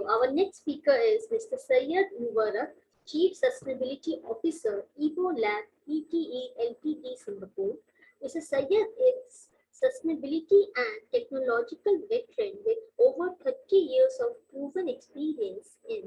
our next speaker is Mr. Syed Mubarak, Chief Sustainability Officer, Evo Lab, ETE Ltd, Singapore. Mr. Syed is sustainability and technological veteran with over 30 years of proven experience in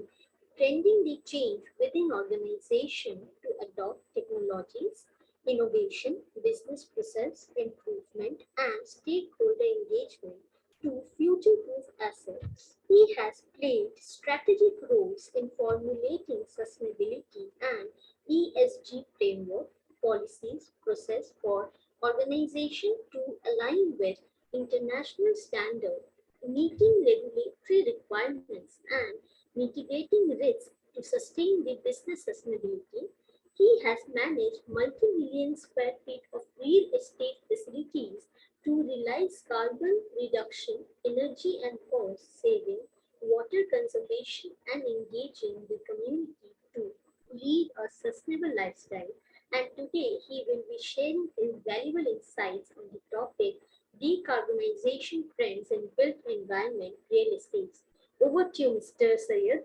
trending the change within organization to adopt technologies, innovation, business process improvement, and stakeholder engagement to future-proof assets. He has played strategic roles in formulating sustainability and ESG framework, policies, process for organization to align with international standards, meeting regulatory requirements, and mitigating risk to sustain the business sustainability. He has managed multi-million square feet of real estate facilities to realize carbon reduction, energy and cost saving, water conservation, and engaging the community to lead a sustainable lifestyle. And today he will be sharing his valuable insights on the topic decarbonization trends in built environment real estate. Over to you, Mr. Syed.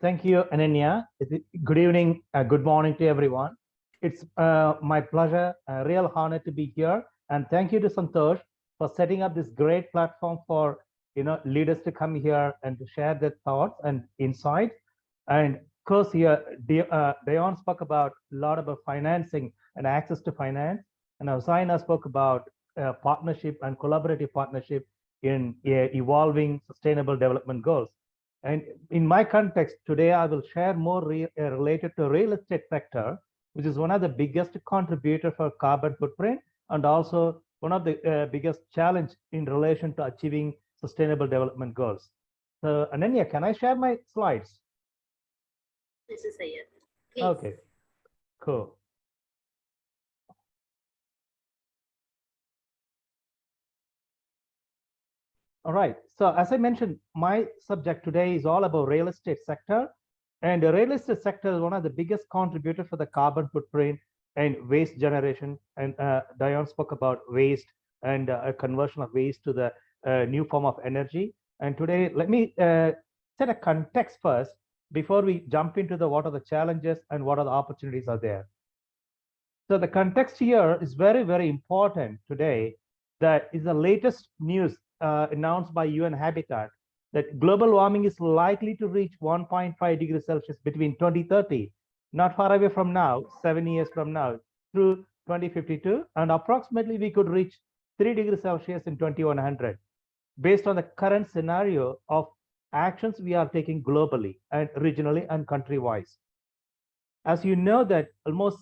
Thank you, Ananya. Good evening, good morning to everyone. It's my pleasure, a real honor to be here. And thank you to Santosh for setting up this great platform for leaders to come here and to share their thoughts and insights. And of course, here Dion spoke about a lot about financing and access to finance, and Hussaina spoke about partnership and collaborative partnership in evolving sustainable development goals. And in my context today, I will share more related to real estate sector, which is one of the biggest contributor for carbon footprint and also one of the biggest challenge in relation to achieving sustainable development goals. So Ananya, can I share my slides? This is Syed. Please. Okay, cool. All right, so as I mentioned, my subject today is all about real estate sector. And the real estate sector is one of the biggest contributors for the carbon footprint and waste generation. And Dion spoke about waste and a conversion of waste to the new form of energy. And today, let me set a context first before we jump into the what are the challenges and what are the opportunities are there. So the context here is very, very important today. That is the latest news announced by UN Habitat that global warming is likely to reach 1.5 degrees Celsius between 2030, not far away from now, 7 years from now, through 2052, and approximately we could reach 3 degrees Celsius in 2100, based on the current scenario of actions we are taking globally and regionally and country-wise. As you know that almost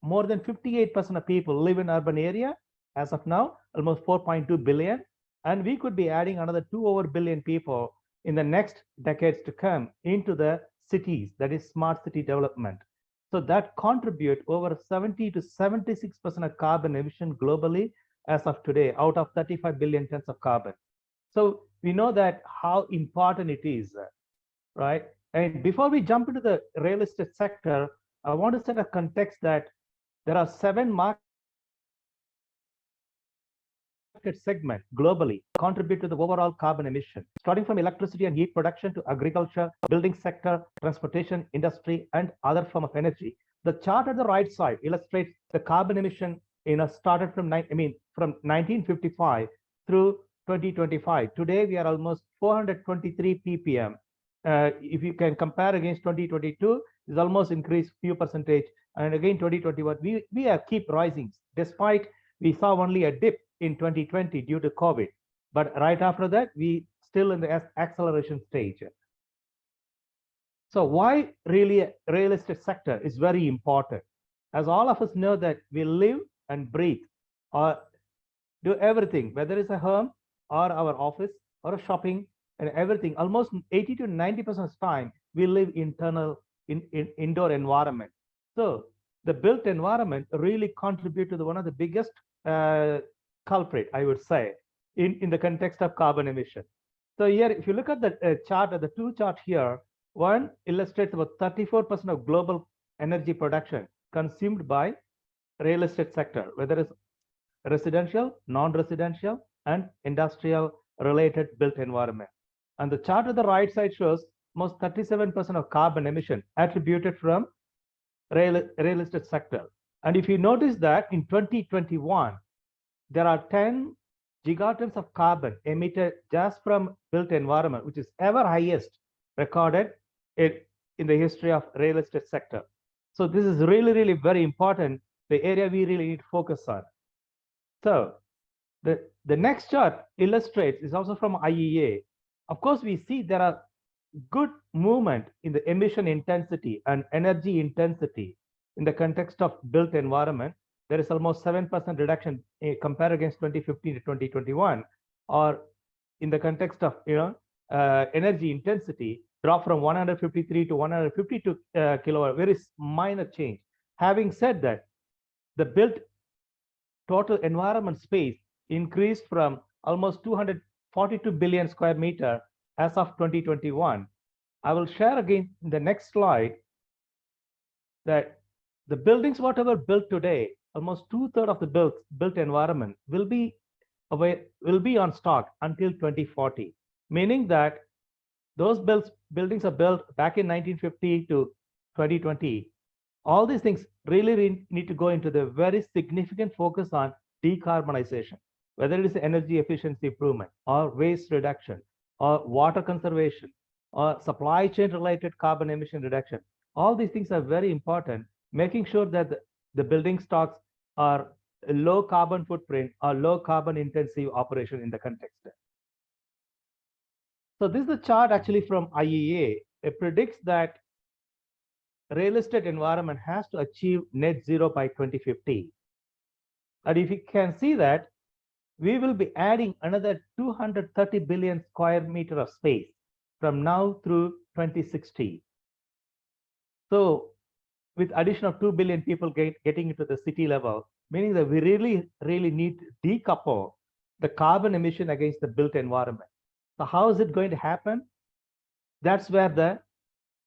more than 58% of people live in urban area as of now, almost 4.2 billion. And we could be adding another 2 billion people in the next decades to come into the cities, that is smart city development. So that contribute over 70 to 76% of carbon emission globally as of today, out of 35 billion tons of carbon. So we know that how important it is, right? And before we jump into the real estate sector, I want to set a context that there are 7 market segment globally contribute to the overall carbon emission, starting from electricity and heat production to agriculture, building sector, transportation, industry, and other form of energy. The chart at the right side illustrates the carbon emission started from 1955 through 2025. Today we are almost 423 ppm. If you can compare against 2022, it's almost increased few percentage, and again 2021 we are keep rising despite we saw only a dip in 2020 due to COVID, but right after that, we still in the acceleration stage. So why really real estate sector is very important? As all of us know that we live and breathe or do everything, whether it's a home or our office or a shopping and everything, almost 80 to 90% of the time, we live in indoor environment. So the built environment really contribute to one of the biggest culprit, I would say, in the context of carbon emission. So here, if you look at the chart, the 2 chart here, one illustrates about 34% of global energy production consumed by real estate sector, whether it's residential, non-residential, and industrial related built environment. And the chart on the right side shows almost 37% of carbon emission attributed from real estate sector. And if you notice that in 2021, there are 10 gigatons of carbon emitted just from built environment, which is ever highest recorded in the history of real estate sector. So this is really, really very important, the area we really need to focus on. So the next chart illustrates, is also from IEA. Of course, we see there are good movement in the emission intensity and energy intensity in the context of built environment. There is almost 7% reduction compared against 2015 to 2021, or in the context of energy intensity, drop from 153 to 152 kilowatt, very minor change. Having said that, the built total environment space increased from almost 242 billion square meter as of 2021. I will share again in the next slide that the buildings, whatever built today, almost 2/3 of the built environment will be on stock until 2040, meaning that those buildings are built back in 1950 to 2020. All these things really need to go into the very significant focus on decarbonization, whether it is energy efficiency improvement or waste reduction or water conservation or supply chain related carbon emission reduction. All these things are very important, making sure that the building stocks are low carbon footprint or low carbon intensive operation in the context. So this is a chart actually from IEA. It predicts that real estate environment has to achieve net zero by 2050. And if you can see that, we will be adding another 230 billion square meter of space from now through 2060. So with addition of 2 billion people getting into the city level, meaning that we really need to decouple the carbon emission against the built environment. So how is it going to happen? That's where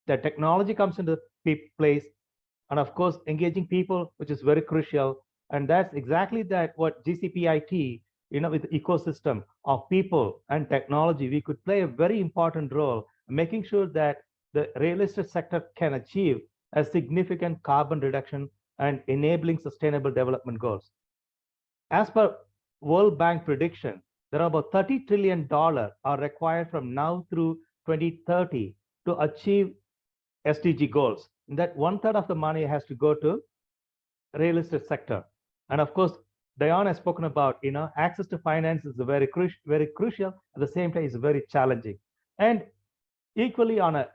the technology comes into place, and of course engaging people, which is very crucial. And that's exactly what GCPIT, with the ecosystem of people and technology, we could play a very important role, making sure that the real estate sector can achieve a significant carbon reduction and enabling sustainable development goals. As per World Bank prediction, there are about $30 trillion are required from now through 2030 to achieve SDG goals. That 1/3 of the money has to go to real estate sector. And of course, Dion has spoken about, access to finance is very crucial. At the same time, it's very challenging. And equally on a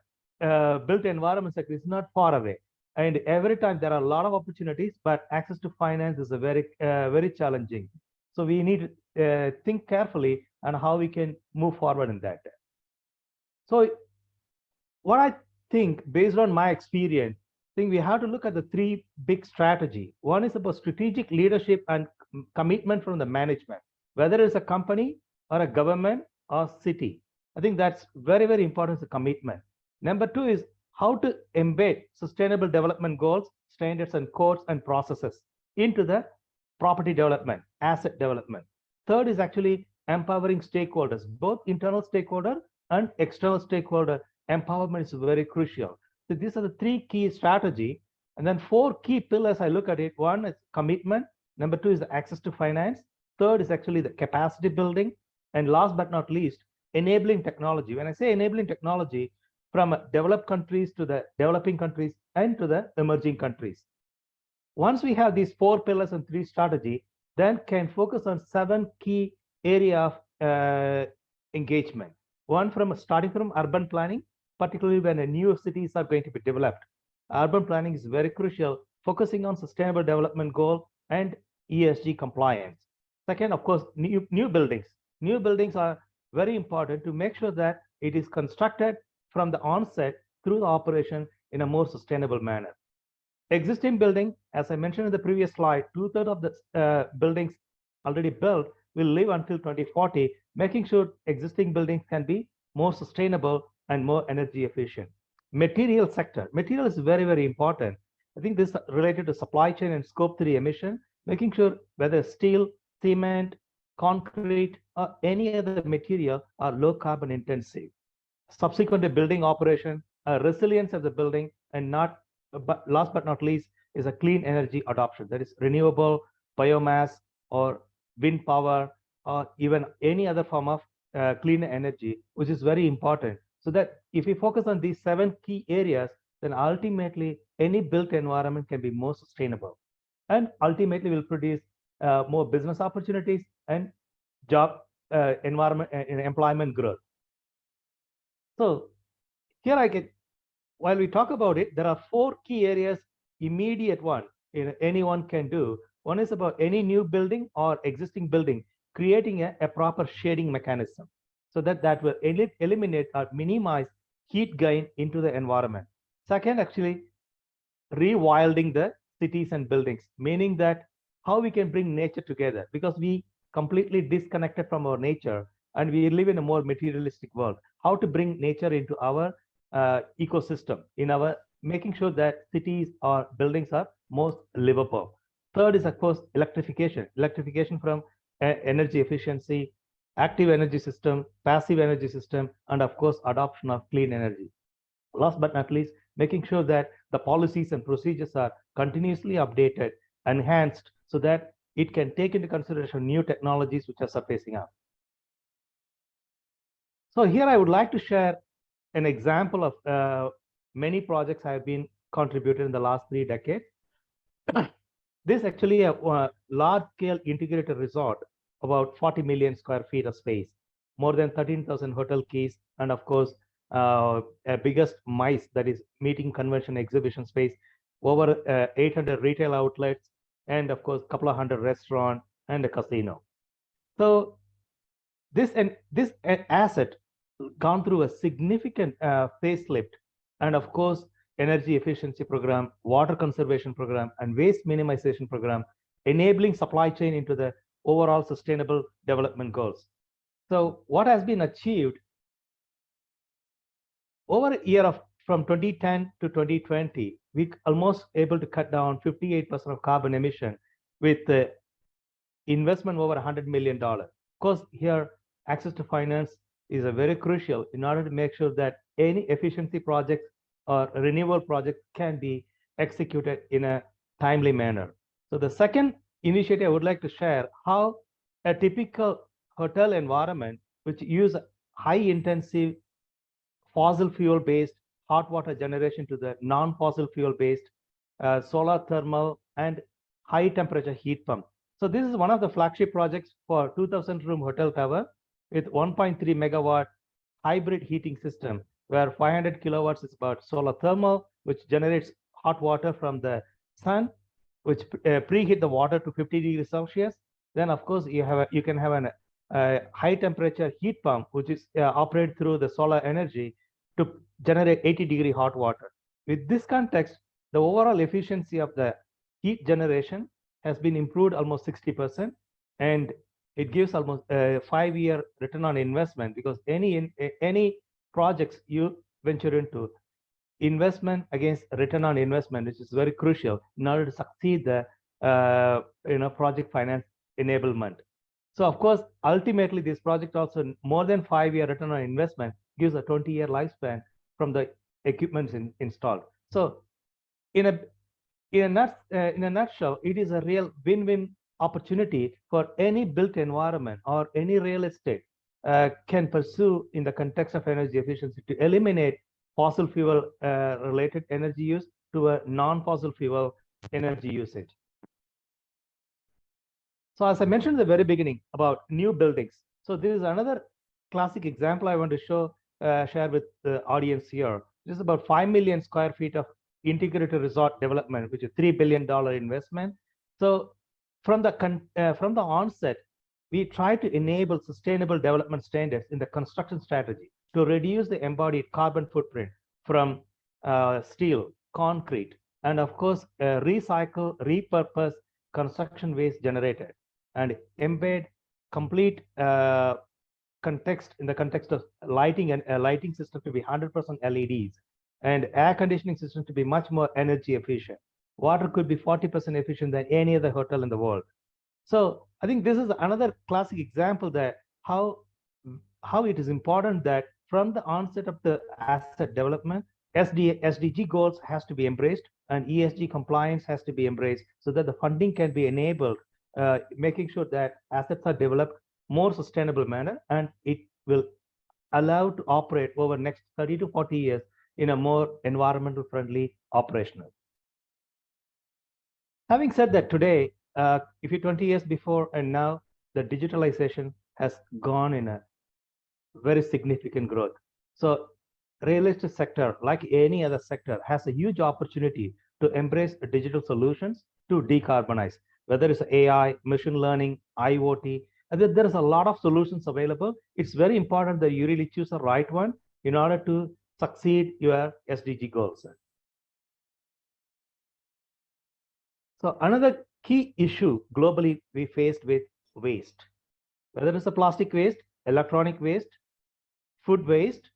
built environment sector is not far away. And every time there are a lot of opportunities, but access to finance is a very challenging. So we need to think carefully on how we can move forward in that. So what I think, based on my experience, I think we have to look at the three big strategy. One is about strategic leadership and commitment from the management, whether it's a company or a government or city. I think that's very important, the commitment. Number two is how to embed sustainable development goals, standards and codes and processes into the property development, asset development. Third is actually empowering stakeholders, both internal stakeholder and external stakeholder. Empowerment is very crucial. So these are the three key strategy. And then four key pillars I look at it. One is commitment. Number two is the access to finance. Third is actually the capacity building. And last but not least, enabling technology. When I say enabling technology, from developed countries to the developing countries and to the emerging countries. Once we have these four pillars and three strategy, then can focus on 7 key area of engagement. One, starting from urban planning, particularly when new cities are going to be developed. Urban planning is very crucial, focusing on sustainable development goal and ESG compliance. Second, of course, new buildings. New buildings are very important to make sure that it is constructed from the onset through the operation in a more sustainable manner. Existing building, as I mentioned in the previous slide, 2/3 of the buildings already built will live until 2040, making sure existing buildings can be more sustainable and more energy efficient. Material sector. Material is very important. I think this is related to supply chain and scope 3 emission, making sure whether steel, cement, concrete, or any other material are low carbon intensive. subsequently building operation, resilience of the building, and not, but last but not least, is a clean energy adoption. That is renewable biomass or wind power or even any other form of clean energy, which is very important. So that if we focus on these 7 key areas, then ultimately any built environment can be more sustainable and ultimately will produce more business opportunities and job environment and employment growth. So here I get, while we talk about it, there are 4 key areas, immediate one anyone can do. One is about any new building or existing building, creating a proper shading mechanism so that that will eliminate or minimize heat gain into the environment. Second, actually, rewilding the cities and buildings, meaning that how we can bring nature together because we completely disconnected from our nature and we live in a more materialistic world. How to bring nature into our ecosystem, in our making sure that cities or buildings are most livable. Third is, of course, electrification. Electrification from energy efficiency, active energy system, passive energy system, and of course, adoption of clean energy. Last but not least, making sure that the policies and procedures are continuously updated, enhanced, so that it can take into consideration new technologies which are surfacing up. So here I would like to share an example of many projects I have been contributed in the last 3 decades. This actually a large-scale integrated resort, about 40 million square feet of space, more than 13,000 hotel keys, and of course, a biggest MICE, that is meeting convention exhibition space, over 800 retail outlets, and of course, a couple of hundred restaurants and a casino. So this asset gone through a significant facelift, and of course, energy efficiency program, water conservation program, and waste minimization program, enabling supply chain into the overall sustainable development goals. So what has been achieved over a year of from 2010 to 2020, we almost able to cut down 58% of carbon emission with investment over $100 million. Of course, here access to finance is a very crucial in order to make sure that any efficiency projects or renewable projects can be executed in a timely manner. So the second initiative I would like to share how a typical hotel environment, which use high intensive fossil fuel based hot water generation to the non-fossil fuel based solar thermal and high temperature heat pump. So this is one of the flagship projects for 2000 room hotel tower with 1.3 megawatt hybrid heating system, where 500 kilowatts is about solar thermal, which generates hot water from the sun, which preheat the water to 50 degrees Celsius. Then of course you can have an high temperature heat pump, which is operated through the solar energy to generate 80-degree hot water. With this context, the overall efficiency of the heat generation has been improved almost 60%, and it gives almost a 5-year return on investment, because any projects you venture into, investment against return on investment, which is very crucial in order to succeed the project finance enablement. So of course, ultimately, this project also more than 5-year return on investment gives a 20-year lifespan from the equipment installed. So in a nutshell, it is a real win-win opportunity for any built environment or any real estate can pursue in the context of energy efficiency to eliminate fossil fuel related energy use to a non-fossil fuel energy usage. So as I mentioned at the very beginning about new buildings, so this is another classic example I want to share with the audience here. This is about 5 million square feet of integrated resort development, which is $3 billion investment. So from the onset, we try to enable sustainable development standards in the construction strategy to reduce the embodied carbon footprint from steel, concrete, and of course, recycle, repurpose construction waste generated, and embed complete context in the context of lighting and lighting system to be 100% LEDs, and air conditioning system to be much more energy efficient. Water could be 40% efficient than any other hotel in the world. So I think this is another classic example that how it is important that from the onset of the asset development, SDG goals has to be embraced and ESG compliance has to be embraced so that the funding can be enabled, making sure that assets are developed more sustainable manner and it will allow to operate over next 30 to 40 years in a more environmental friendly operational. Having said that, today, if you 20 years before and now, the digitalization has gone in a very significant growth. So real estate sector, like any other sector, has a huge opportunity to embrace digital solutions to decarbonize, whether it's AI, machine learning, IoT. And there is a lot of solutions available. It's very important that you really choose the right one in order to succeed your SDG goals. So another key issue globally we faced with waste, whether it's a plastic waste, electronic waste, food waste,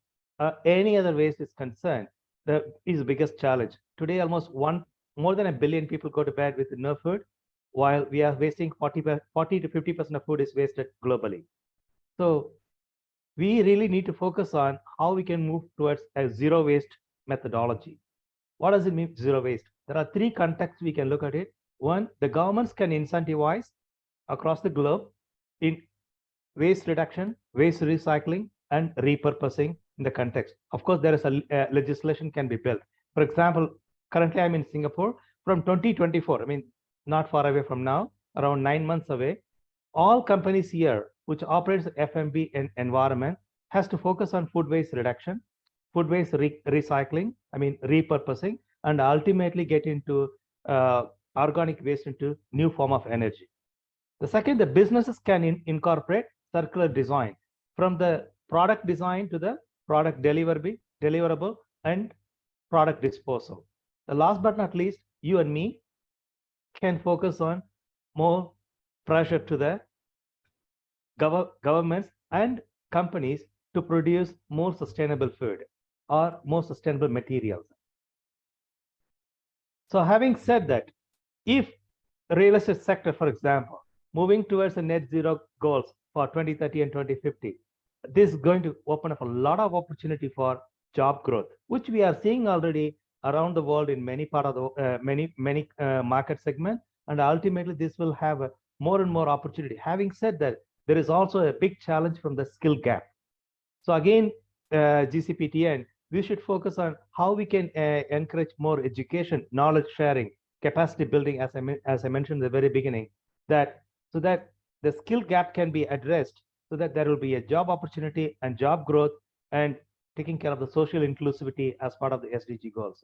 any other waste is concerned, that is the biggest challenge. Today, almost more than 1 billion people go to bed with no food, while we are wasting 40 to 50% of food is wasted globally. So we really need to focus on how we can move towards a zero waste methodology. What does it mean, zero waste? There are three contexts we can look at it. One, the governments can incentivize across the globe in waste reduction, waste recycling, and repurposing in the context. Of course, there is a legislation can be built. For example, currently I'm in Singapore. From 2024, I mean, not far away from now, around 9 months away, all companies here which operates FMB environment has to focus on food waste reduction, food waste recycling, I mean, repurposing, and ultimately get into organic waste into new form of energy. The second, the businesses can incorporate circular design from the product design to the product deliverable and product disposal. The last but not least, you and me can focus on more pressure to the governments and companies to produce more sustainable food or more sustainable materials. So having said that, if real estate sector, for example, moving towards the net zero goals for 2030 and 2050, this is going to open up a lot of opportunity for job growth, which we are seeing already around the world in many part of the many market segments, and ultimately this will have a more and more opportunity. Having said that, there is also a big challenge from the skill gap. So again, GCPIT, we should focus on how we can encourage more education, knowledge sharing, capacity building, as I mentioned at the very beginning, so that the skill gap can be addressed, so that there will be a job opportunity and job growth and taking care of the social inclusivity as part of the SDG goals.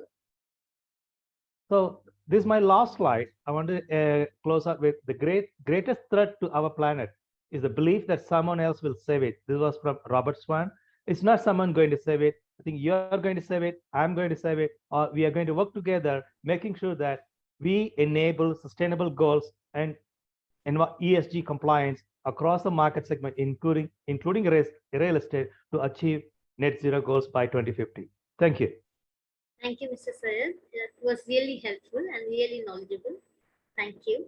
So this is my last slide. I want to close up with the greatest threat to our planet is the belief that someone else will save it. This was from Robert Swan. It's not someone going to save it. I think you're going to save it, I'm going to save it, or we are going to work together, making sure that we enable sustainable goals and ESG compliance across the market segment, including real estate, to achieve net zero goals by 2050. Thank you. Thank you, Mr. Syed. It was really helpful and really knowledgeable. Thank you.